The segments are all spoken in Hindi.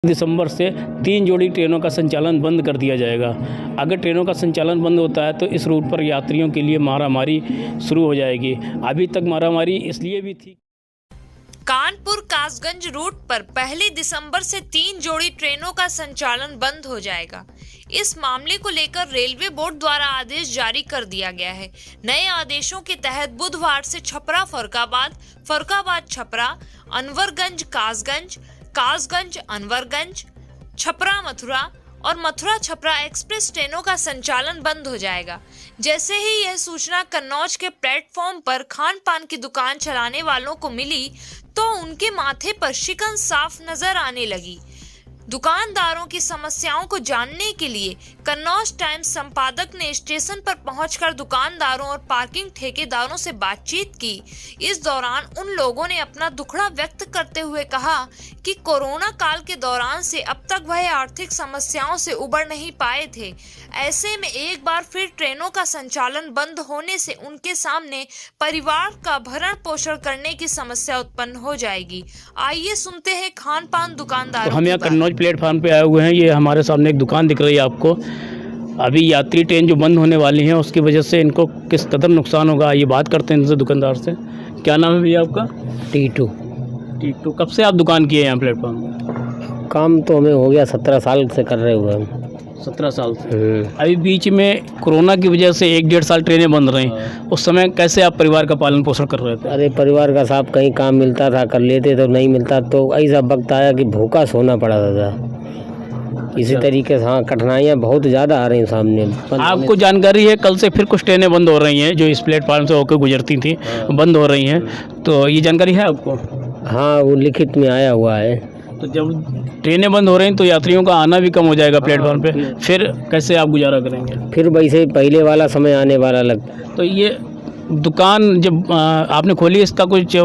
दिसंबर से 3 जोड़ी ट्रेनों का संचालन बंद कर दिया जाएगा। अगर ट्रेनों का संचालन बंद होता है तो इस रूट पर यात्रियों के लिए मारामारी शुरू हो जाएगी। अभी तक मारामारी इसलिए भी थी। कानपुर कासगंज रूट पर 1 दिसंबर से 3 जोड़ी ट्रेनों का संचालन बंद हो जाएगा। इस मामले को लेकर रेलवे बोर्ड द्वारा आदेश जारी कर दिया गया है। नए आदेशों के तहत बुधवार से छपरा फर्रुखाबाद, फर्रुखाबाद छपरा, अनवरगंज कासगंज, कासगंज अनवरगंज, छपरा मथुरा और मथुरा छपरा एक्सप्रेस ट्रेनों का संचालन बंद हो जाएगा। जैसे ही यह सूचना कन्नौज के प्लेटफॉर्म पर खान पान की दुकान चलाने वालों को मिली तो उनके माथे पर शिकन साफ नजर आने लगी। दुकानदारों की समस्याओं को जानने के लिए कन्नौज टाइम्स संपादक ने स्टेशन पर पहुंचकर दुकानदारों और पार्किंग ठेकेदारों से बातचीत की। इस दौरान उन लोगों ने अपना दुखड़ा व्यक्त करते हुए कहा कि कोरोना काल के दौरान से अब तक वह आर्थिक समस्याओं से उबर नहीं पाए थे। ऐसे में एक बार फिर ट्रेनों का संचालन बंद होने से उनके सामने परिवार का भरण पोषण करने की समस्या उत्पन्न हो जाएगी। आइए सुनते हैं खान पान दुकानदारों। हम यहाँ कन्नौज प्लेटफार्म पे आए हुए हैं। ये हमारे सामने एक दुकान दिख रही है आपको। अभी यात्री ट्रेन जो बंद होने वाली है उसकी वजह से इनको किस कदर नुकसान होगा ये बात करते हैं इनसे, दुकानदार से। क्या नाम है भैया आपका? टीटू। कब से आप दुकान किए यहाँ प्लेटफॉर्म में? काम तो हमें हो गया 17 साल से कर रहे हुए हम। 17 साल से। अभी बीच में कोरोना की वजह से 1-1.5 साल ट्रेनें बंद रही। उस समय कैसे आप परिवार का पालन पोषण कर रहे थे? अरे परिवार का साहब कहीं काम मिलता था कर लेते, तो नहीं मिलता तो ऐसा वक्त आया कि भूखा सोना पड़ा था। इसी तरीके से हाँ कठिनाइयाँ बहुत ज़्यादा आ रही हैं सामने। आपको जानकारी है कल से फिर कुछ ट्रेनें बंद हो रही हैं जो इस प्लेटफॉर्म से होकर गुजरती थी, बंद हो रही हैं, तो ये जानकारी है आपको? हाँ वो लिखित में आया हुआ है। तो जब ट्रेनें बंद हो रही हैं तो यात्रियों का आना भी कम हो जाएगा प्लेटफॉर्म पे, फिर कैसे आप गुजारा करेंगे? फिर वैसे पहले वाला समय आने वाला लगता। तो ये दुकान जब आपने खोली इसका कुछ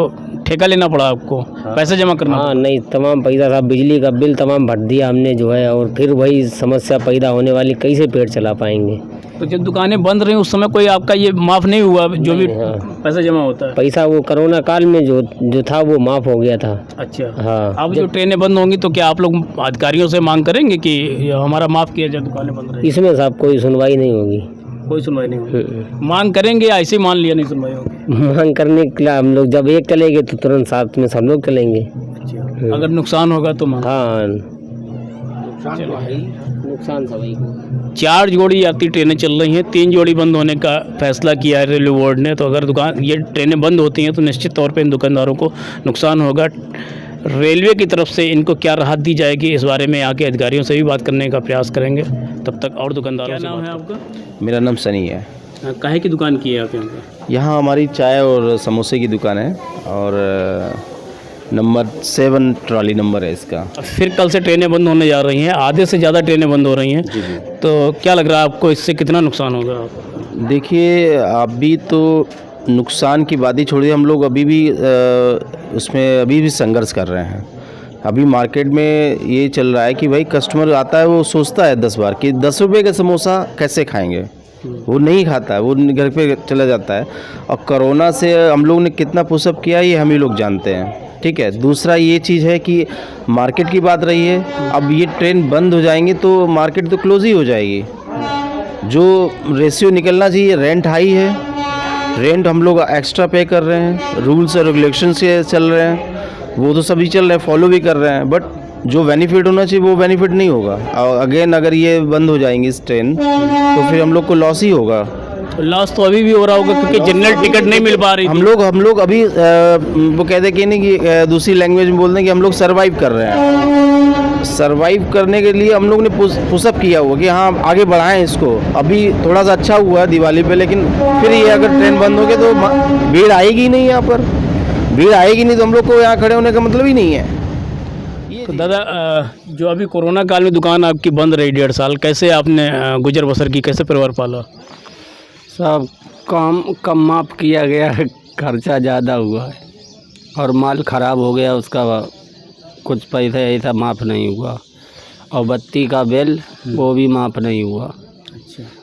ठेका लेना पड़ा आपको? पैसे जमा करना? हाँ नहीं, तमाम पैसा था, बिजली का बिल तमाम भर दिया हमने जो है, और फिर वही समस्या पैदा होने वाली, कैसे पेट चला पाएंगे। तो जब दुकानें बंद रही उस समय कोई आपका ये माफ़ नहीं हुआ जो भी पैसा जमा होता है? पैसा वो कोरोना काल में जो था वो माफ़ हो गया था। अच्छा हाँ। अब जो ट्रेनें बंद होंगी तो क्या आप लोग अधिकारियों से मांग करेंगे कि हमारा माफ़ किया जाए, दुकानें बंद रही? इसमें साहब कोई सुनवाई नहीं होगी। कोई सुनवाई नहीं होगी? मांग करेंगे या ऐसे ही मान लिया नहीं सुनवाई होगी? मांग करने के लिए हम लोग जब एक चलेंगे तो तुरंत साथ में सब लोग चलेंगे। अच्छा, अगर नुकसान होगा तो मांग? हाँ नुकसान सभी को। 4 जोड़ी यात्री ट्रेनें चल रही हैं, 3 जोड़ी बंद होने का फैसला किया है रेलवे बोर्ड ने। तो अगर ये ट्रेनें बंद होती हैं तो निश्चित तौर पे इन दुकानदारों को नुकसान होगा। रेलवे की तरफ से इनको क्या राहत दी जाएगी इस बारे में यहाँ के अधिकारियों से भी बात करने का प्रयास करेंगे। तब तक और दुकानदारों से। क्या नाम है आपका? मेरा नाम सनी है। काहे की दुकान की है आप यहाँ पे? यहाँ हमारी चाय और समोसे की दुकान है और नंबर 7 ट्रॉली नंबर है इसका। फिर कल से ट्रेनें बंद होने जा रही हैं, आधे से ज़्यादा ट्रेनें बंद हो रही हैं। तो क्या लग रहा है आपको इससे कितना नुकसान होगा? देखिए अभी तो नुकसान की बात ही छोड़िए, हम लोग अभी भी उसमें अभी भी संघर्ष कर रहे हैं। अभी मार्केट में ये चल रहा है कि भाई कस्टमर आता है वो सोचता है 10 बार कि 10 रुपये का समोसा कैसे खाएंगे, वो नहीं खाता है, वो घर पे चला जाता है। और कोरोना से हम लोग ने कितना पुशअप किया ये हम ही लोग जानते हैं, ठीक है। दूसरा ये चीज़ है कि मार्केट की बात रही है, अब ये ट्रेन बंद हो जाएंगे तो मार्केट तो क्लोज ही हो जाएगी। जो रेशियो निकलना चाहिए, रेंट हाई है, रेंट हम लोग एक्स्ट्रा पे कर रहे हैं, रूल्स और रेगुलेशन से चल रहे हैं, वो तो सभी चल रहे हैं, फॉलो भी कर रहे हैं, बट जो बेनिफिट होना चाहिए वो बेनिफिट नहीं होगा। और अगेन अगर ये बंद हो जाएंगी इस ट्रेन तो फिर हम लोग को लॉस ही होगा। लॉस तो अभी भी हो रहा होगा क्योंकि जनरल टिकट नहीं मिल पा रही। हम लोग अभी वो कहते कि नहीं कि दूसरी लैंग्वेज में बोलते हैं कि हम लोग सर्वाइव कर रहे हैं। सर्वाइव करने के लिए हम लोग ने पुशअप किया हुआ कि हाँ आगे बढ़ाएं इसको। अभी थोड़ा सा अच्छा हुआ है दिवाली पे, लेकिन फिर ये अगर ट्रेन बंद हो गई तो भीड़ आएगी नहीं, यहाँ पर भीड़ आएगी नहीं तो हम लोग को यहाँ खड़े होने का मतलब ही नहीं है। तो दादा जो अभी कोरोना काल में दुकान आपकी बंद रही 1.5 साल, कैसे आपने गुजर बसर की, कैसे परिवार पाला? सब काम कम माफ किया गया है, खर्चा ज़्यादा हुआ है और माल ख़राब हो गया, उसका कुछ पैसा ऐसा माफ़ नहीं हुआ, और बत्ती का बिल वो भी माफ़ नहीं हुआ।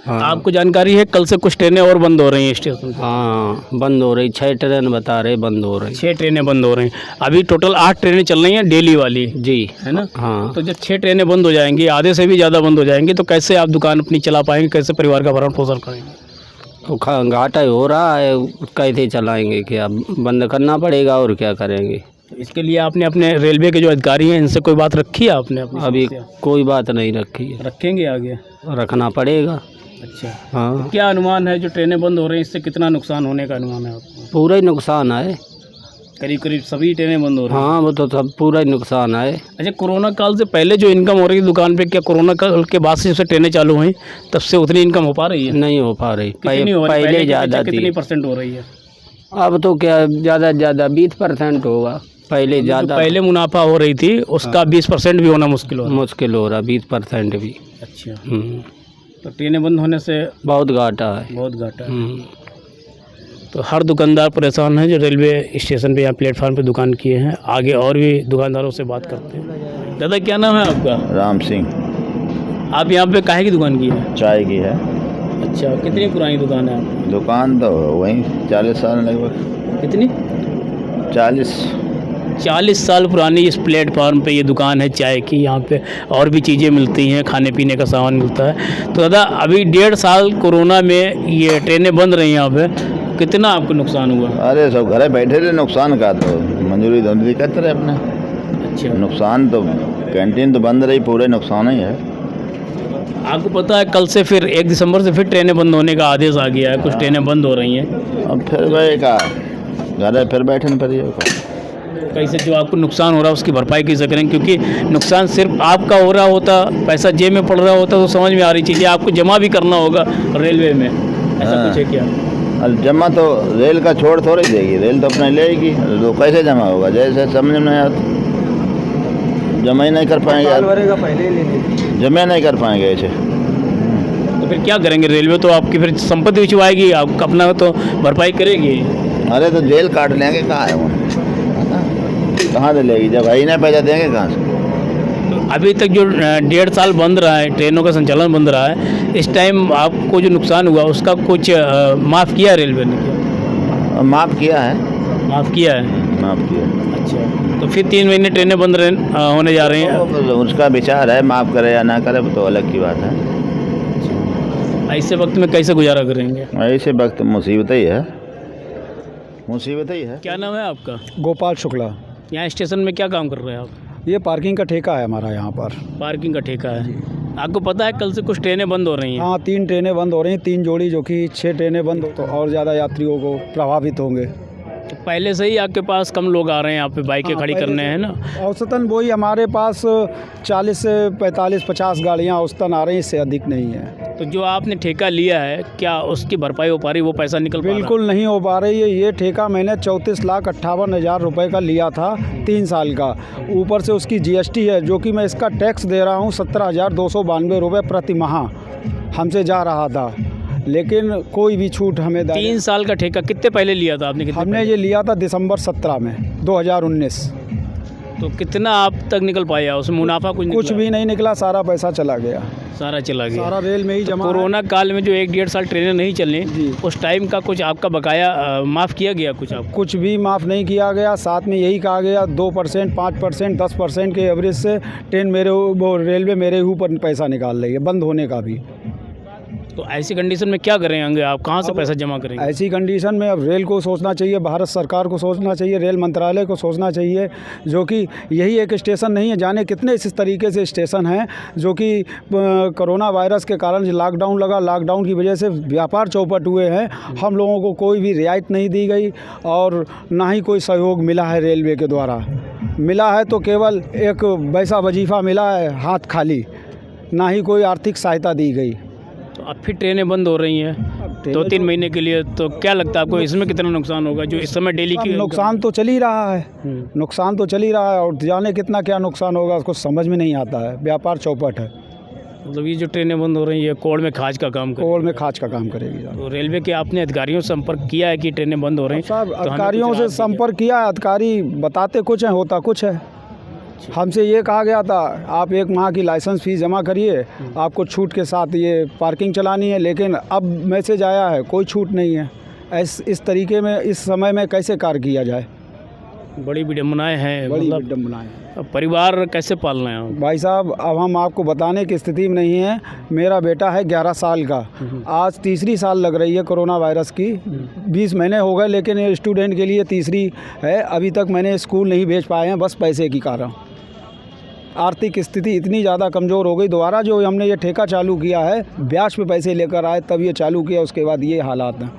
हाँ। आपको जानकारी है कल से कुछ ट्रेनें और बंद हो रही हैं स्टेशन पर? हाँ, बंद हो रही, 6 ट्रेन बता रहे बंद हो रही। 6 ट्रेनें बंद हो रही हैं। अभी टोटल 8 ट्रेनें चल रही हैं डेली वाली, जी है ना? हाँ। तो जब 6 ट्रेनें बंद हो जाएंगी, आधे से भी ज़्यादा बंद हो जाएंगी, तो कैसे आप दुकान अपनी चला पाएंगे, कैसे परिवार का भरण पोषण करेंगे? तो घाटा हो रहा है, कैसे चलाएंगे, क्या बंद करना पड़ेगा और क्या करेंगे। इसके लिए आपने अपने रेलवे के जो अधिकारी हैं इनसे कोई बात रखी है आपने? अपनी अभी समस्या? कोई बात नहीं रखी है, रखेंगे आगे? रखना पड़ेगा। अच्छा, हाँ, क्या अनुमान है जो ट्रेनें बंद हो रही हैं इससे कितना नुकसान होने का अनुमान है आपको? पूरा ही नुकसान है। करीब करीब सभी ट्रेनें बंद हो रही हैं। हाँ, वो तो सब पूरा ही नुकसान है। अच्छा, कोरोना काल से पहले जो इनकम हो रही है दुकान पे, क्या कोरोना काल के बाद से जब से ट्रेनें चालू हुई तब से उतनी इनकम हो पा रही है? नहीं हो पा रही, कितनी हो रही है? पहले की ज़्यादा अपेक्षा कितनी थी। परसेंट हो रही है? अब तो क्या ज़्यादा से ज़्यादा 20% होगा, पहले जो ज़्यादा पहले मुनाफा हो रही थी उसका 20% भी होना मुश्किल हो रहा है। मुश्किल हो रहा, 20% भी। अच्छा, तो ट्रेनें बंद होने से बहुत घाटा है। बहुत घाटा है। तो हर दुकानदार परेशान है जो रेलवे स्टेशन पे या प्लेटफार्म पे दुकान किए हैं। आगे और भी दुकानदारों से बात करते हैं। दादा, क्या नाम है आपका? राम सिंह। आप यहाँ पे काहे की दुकान की है? चाय की है अच्छा, कितनी पुरानी दुकान है आपकी? दुकान, तो वहीं 40 साल लगभग। कितनी? 40 साल पुरानी इस प्लेटफार्म पे ये दुकान है चाय की। यहाँ पे और भी चीज़ें मिलती हैं, खाने पीने का सामान मिलता है। तो दादा, अभी 1.5 साल कोरोना में ये ट्रेनें बंद रही हैं यहाँ पे, कितना आपको नुकसान हुआ? अरे सब घरे बैठे रहे, नुकसान का तो मंजूरी धंधे करते रहे अपने। अच्छा, नुकसान तो कैंटीन तो बंद रही, पूरे नुकसान ही है। आपको पता है कल से फिर 1 दिसंबर से फिर ट्रेनें बंद होने का आदेश आ गया है, कुछ ट्रेनें बंद हो रही हैं। अब फिर वही का घरे फिर बैठने पड़िए। कैसे जो आपको नुकसान हो रहा है उसकी भरपाई कैसे करें? क्योंकि नुकसान सिर्फ आपका हो रहा होता, पैसा जेब में पड़ रहा होता तो समझ में आ रही चीज़ें, आपको जमा भी करना होगा रेलवे में, ऐसा कुछ है क्या? अब जमा तो रेल का छोड़ थोड़ी देगी, रेल तो अपने लेगी, तो कैसे जमा होगा? जैसे समझ में नहीं आता, जमा ही नहीं कर पाएंगे, जमा नहीं कर पाएंगे ऐसे। तो फिर क्या करेंगे? रेलवे तो आपकी फिर संपत्ति बिचवाएगी, आप अपना तो भरपाई करेगी। अरे तो जेल काट लेंगे, कहाँ है वो, कहाँ से लेगी? जब भाई नहीं पैसा देंगे कहाँ से? अभी तक जो 1.5 साल बंद रहा है, ट्रेनों का संचालन बंद रहा है, इस टाइम आपको जो नुकसान हुआ उसका कुछ माफ़ किया रेलवे ने? क्या माफ़ किया है? माफ़ किया है? माफ़ किया। अच्छा, तो फिर 3 महीने ट्रेनें बंद होने जा रही हैं। तो उसका विचार है, माफ़ करे या ना करे वो तो अलग की बात है। ऐसे वक्त में कैसे गुजारा करेंगे? ऐसे वक्त मुसीबत ही है, मुसीबत ही है। क्या नाम है आपका? गोपाल शुक्ला। यहाँ स्टेशन में क्या काम कर रहे हैं आप? ये पार्किंग का ठेका है हमारा यहाँ पर। पार्किंग का ठेका है। आपको पता है कल से कुछ ट्रेनें बंद हो रही हैं? हाँ, 3 ट्रेनें बंद हो रही हैं, 3 जोड़ी, जो कि 6 ट्रेनें बंद हो तो और ज़्यादा यात्रियों को प्रभावित होंगे। तो पहले से ही आपके पास कम लोग आ रहे हैं यहाँ पे बाइकें हाँ, खड़ी पहले करने से हैं ना? औसतन वही हमारे पास 40 से 45-50 गाड़ियाँ औसतन आ रही हैं, इससे अधिक नहीं है। तो जो आपने ठेका लिया है क्या उसकी भरपाई हो पा रही, वो पैसा निकल पा रहा है? बिल्कुल नहीं हो पा रही है। ये ठेका मैंने 34,58,000 रुपये का लिया था 3 साल का। ऊपर से उसकी GST है, जो कि मैं इसका टैक्स दे रहा हूँ 17,292 रुपये प्रति माह हमसे जा रहा था, लेकिन कोई भी छूट हमें 3 साल का ठेका कितने पहले लिया था आपने? हमने ये लिया था दिसंबर 17 में 2019। तो कितना आप तक निकल पाया उसमें? मुनाफा कुछ भी नहीं निकला, सारा पैसा चला गया, सारा चला गया। सारा रेल में ही जमा। कोरोना काल में जो 1-1.5 साल ट्रेनें नहीं चलनी, जी। उस टाइम का कुछ आपका बकाया माफ़ किया गया कुछ आपको? कुछ भी माफ़ नहीं किया गया। साथ में यही कहा गया 2%, 5%, 10% के एवरेज से ट्रेन रेलवे मेरे ऊपर पैसा निकाल रही है, बंद होने का भी। तो ऐसी कंडीशन में क्या करेंगे आप? कहाँ से पैसा जमा करेंगे? ऐसी कंडीशन में अब रेल को सोचना चाहिए, भारत सरकार को सोचना चाहिए, रेल मंत्रालय को सोचना चाहिए, जो कि यही एक स्टेशन नहीं है, जाने कितने इस तरीके से स्टेशन हैं जो कि कोरोना वायरस के कारण जो लॉकडाउन लगा, लॉकडाउन की वजह से व्यापार चौपट हुए हैं। हम लोगों को कोई भी रियायत नहीं दी गई और ना ही कोई सहयोग मिला है रेलवे के द्वारा। मिला है तो केवल एक वैसा वजीफ़ा मिला है, हाथ खाली, ना ही कोई आर्थिक सहायता दी गई। तो अब फिर ट्रेनें बंद हो रही हैं 2-3 महीने के लिए, तो क्या लगता है आपको इसमें कितना नुकसान होगा जो इस समय डेली की? नुकसान तो चल ही रहा है, नुकसान तो चल ही रहा है, और जाने कितना क्या नुकसान होगा उसको समझ में नहीं आता है। व्यापार चौपट है। मतलब ये जो ट्रेनें बंद हो रही है कोड़ में खाज का काम करेगी? कोल में खाच का काम करेगी। तो रेलवे के आपने अधिकारियों से संपर्क किया है कि ट्रेनें बंद हो रही हैं? साहब तो हमें अधिकारियों कुछ से राहत संपर्क किया, अधिकारी बताते कुछ हैं, होता कुछ है। हमसे ये कहा गया था आप 1 माह की लाइसेंस फ़ीस जमा करिए, आपको छूट के साथ ये पार्किंग चलानी है, लेकिन अब मैसेज आया है कोई छूट नहीं है। इस तरीके में इस समय में कैसे कार्य किया जाए? बड़ी विडम्बनाएं हैं, बड़ी मतलब विडम्बनाएं हैं। अब परिवार कैसे पालना है? भाई साहब अब हम आपको बताने की स्थिति में नहीं है। मेरा बेटा है 11 साल का, आज तीसरी साल लग रही है कोरोना वायरस की। 20 महीने हो गए, लेकिन ये स्टूडेंट के लिए तीसरी है। अभी तक मैंने स्कूल नहीं भेज पाए हैं, बस पैसे की कारण। आर्थिक स्थिति इतनी ज़्यादा कमज़ोर हो गई। दोबारा जो हमने ये ठेका चालू किया है, ब्याज पे पैसे लेकर आए तब ये चालू किया, उसके बाद ये हालात हैं।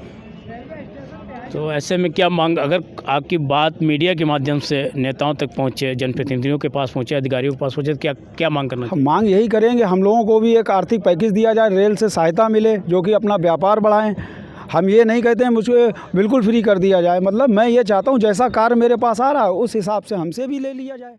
तो ऐसे में क्या मांग, अगर आपकी बात मीडिया के माध्यम से नेताओं तक पहुंचे, जनप्रतिनिधियों के पास पहुंचे, अधिकारियों के पास पहुंचे, तो क्या मांग करना चाहिए? हम मांग यही करेंगे, हम लोगों को भी एक आर्थिक पैकेज दिया जाए, रेल से सहायता मिले, जो कि अपना व्यापार बढ़ाएं। हम ये नहीं कहते हैं मुझे बिल्कुल फ्री कर दिया जाए, मतलब मैं ये चाहता हूँ जैसा कार्य मेरे पास आ रहा है उस हिसाब से हमसे भी ले लिया जाए।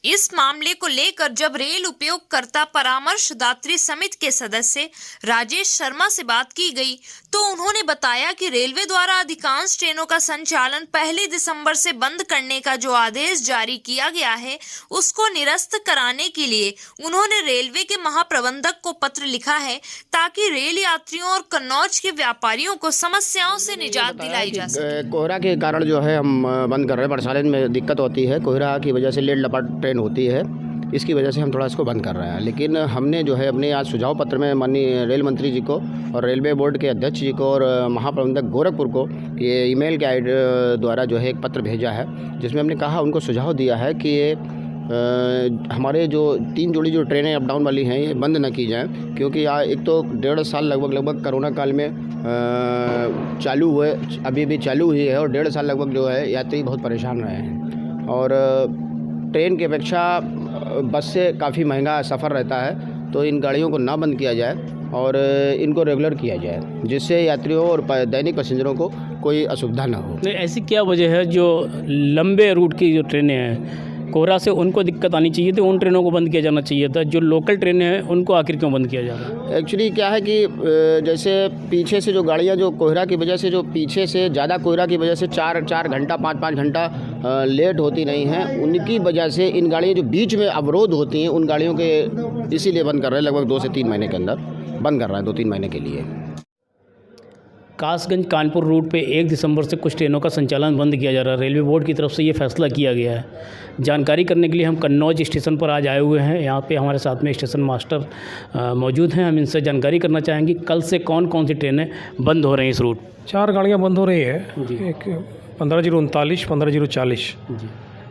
इस मामले को लेकर जब रेल उपयोगकर्ता परामर्शदात्री समिति के सदस्य राजेश शर्मा से बात की गई तो उन्होंने बताया कि रेलवे द्वारा अधिकांश ट्रेनों का संचालन 1 दिसंबर से बंद करने का जो आदेश जारी किया गया है उसको निरस्त कराने के लिए उन्होंने रेलवे के महाप्रबंधक को पत्र लिखा है ताकि रेल यात्रियों और कन्नौज के व्यापारियों को समस्याओं से निजात दिलाई जा सके। कोहरा के कारण जो है हम बंद कर रहे हैं। बरसात में दिक्कत होती है, कोहरा की वजह से लेट लपाट ट्रेन होती है, इसकी वजह से हम थोड़ा इसको बंद कर रहे हैं। लेकिन हमने जो है अपने आज सुझाव पत्र में माननीय रेल मंत्री जी को और रेलवे बोर्ड के अध्यक्ष जी को और महाप्रबंधक गोरखपुर को ये ईमेल के द्वारा जो है एक पत्र भेजा है, जिसमें हमने कहा, उनको सुझाव दिया है कि ये हमारे जो 3 जोड़ी जो ट्रेनें अप डाउन वाली हैं ये बंद न की जाएँ, क्योंकि एक तो 1.5 साल लगभग कोरोना काल में चालू हुए, अभी भी चालू हुई है, और 1.5 साल लगभग जो है यात्री बहुत परेशान रहे हैं। और ट्रेन की अपेक्षा बस से काफ़ी महंगा सफ़र रहता है, तो इन गाड़ियों को ना बंद किया जाए और इनको रेगुलर किया जाए, जिससे यात्रियों और दैनिक पैसेंजरों को कोई असुविधा ना हो। ऐसी क्या वजह है जो लंबे रूट की जो ट्रेनें हैं कोहरा से, उनको दिक्कत आनी चाहिए थी, उन ट्रेनों को बंद किया जाना चाहिए था? जो लोकल ट्रेनें हैं उनको आखिर क्यों बंद किया जा रहा है? एक्चुअली क्या है कि जैसे पीछे से जो गाड़ियाँ जो कोहरा की वजह से, जो पीछे से ज़्यादा कोहरा की वजह से 4 घंटा 5 घंटा लेट होती नहीं हैं, उनकी वजह से इन गाड़ियाँ जो बीच में अवरोध होती हैं, उन गाड़ियों के इसीलिए बंद कर रहे हैं। लगभग 2 से 3 महीने के अंदर बंद कर रहे हैं, 2-3 महीने के लिए। कासगंज कानपुर रूट पे 1 दिसंबर से कुछ ट्रेनों का संचालन बंद किया जा रहा है। रेलवे बोर्ड की तरफ से ये फैसला किया गया है। जानकारी करने के लिए हम कन्नौज स्टेशन पर आज आए हुए हैं। यहाँ पे हमारे साथ में स्टेशन मास्टर मौजूद हैं। हम इनसे जानकारी करना चाहेंगे कल से कौन कौन सी ट्रेनें बंद हो रही हैं इस रूट? 4 गाड़ियाँ बंद हो रही है। एक 15:39, 15:40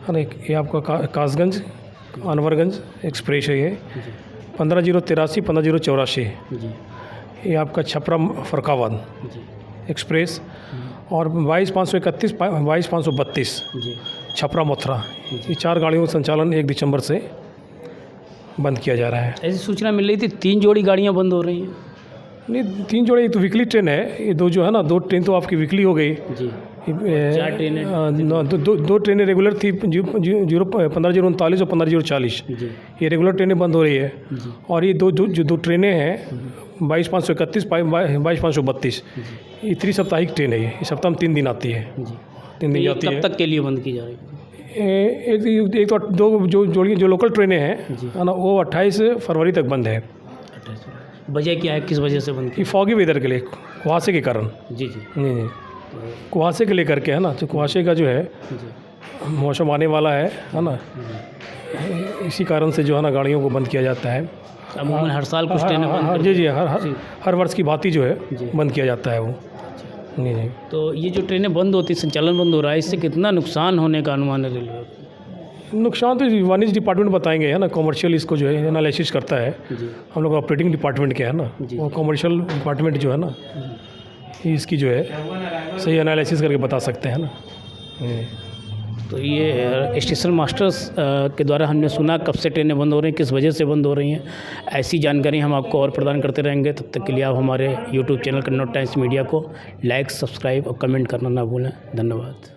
है ना। ये आपका कासगंज अनवरगंज एक्सप्रेस है। ये 15:83, 15:84 ये आपका छपरा फरखाबाद एक्सप्रेस, और 22,531, 22,532 छपरा मथुरा। ये 4 गाड़ियों का संचालन 1 दिसंबर से बंद किया जा रहा है। ऐसी सूचना मिल रही थी 3 जोड़ी गाड़ियाँ बंद हो रही हैं। नहीं, 3 जोड़ी तो वीकली ट्रेन है। ये 2 जो है ना, 2 ट्रेन तो आपकी वीकली हो गई जी। 4 ट्रेनें, 2 ट्रेनें रेगुलर थी, 15:39 और 15:40 ये रेगुलर ट्रेनें बंद हो रही है। और ये दो ट्रेनें हैं 22,531, 22,532 ये त्रिसप्ताहिक ट्रेन है। ये सप्ताह में 3 दिन आती है। 3 दिन जाती है। कब तक के लिए बंद की जा रही है? एक तो 2 जो लोकल ट्रेनें हैं ना, वो 28 फरवरी तक बंद है। वजह क्या है, किस वजह से बंद की? फॉगी वेदर के लिए, कुहासे के कारण। जी। नहीं, कुहासे के लेकर के है ना, तो कुहासे का जो है मौसम आने वाला है ना, इसी कारण से जो है ना गाड़ियों को बंद किया जाता है। अमूमन हर साल कुछ ट्रेनें बंद जी हर वर्ष की भांति जो है बंद किया जाता है वो। जी। तो ये जो ट्रेनें बंद होती, संचालन बंद हो रहा है, इससे कितना नुकसान होने का अनुमान है रेलवे? नुकसान तो वाणिज्य डिपार्टमेंट बताएंगे, है ना। कॉमर्शियल इसको जो है एनालिसिस करता है। हम लोग ऑपरेटिंग डिपार्टमेंट के है ना, वो कॉमर्शियल डिपार्टमेंट जो है ना, इसकी जो है सही एनालिसिस करके बता सकते हैं ना। तो ये स्टेशन मास्टर्स के द्वारा हमने सुना कब से ट्रेनें बंद हो रही हैं, किस वजह से बंद हो रही हैं। ऐसी जानकारी हम आपको और प्रदान करते रहेंगे। तब तक के लिए आप हमारे YouTube channel Kannauj times media को लाइक, सब्सक्राइब और कमेंट करना ना भूलें। धन्यवाद।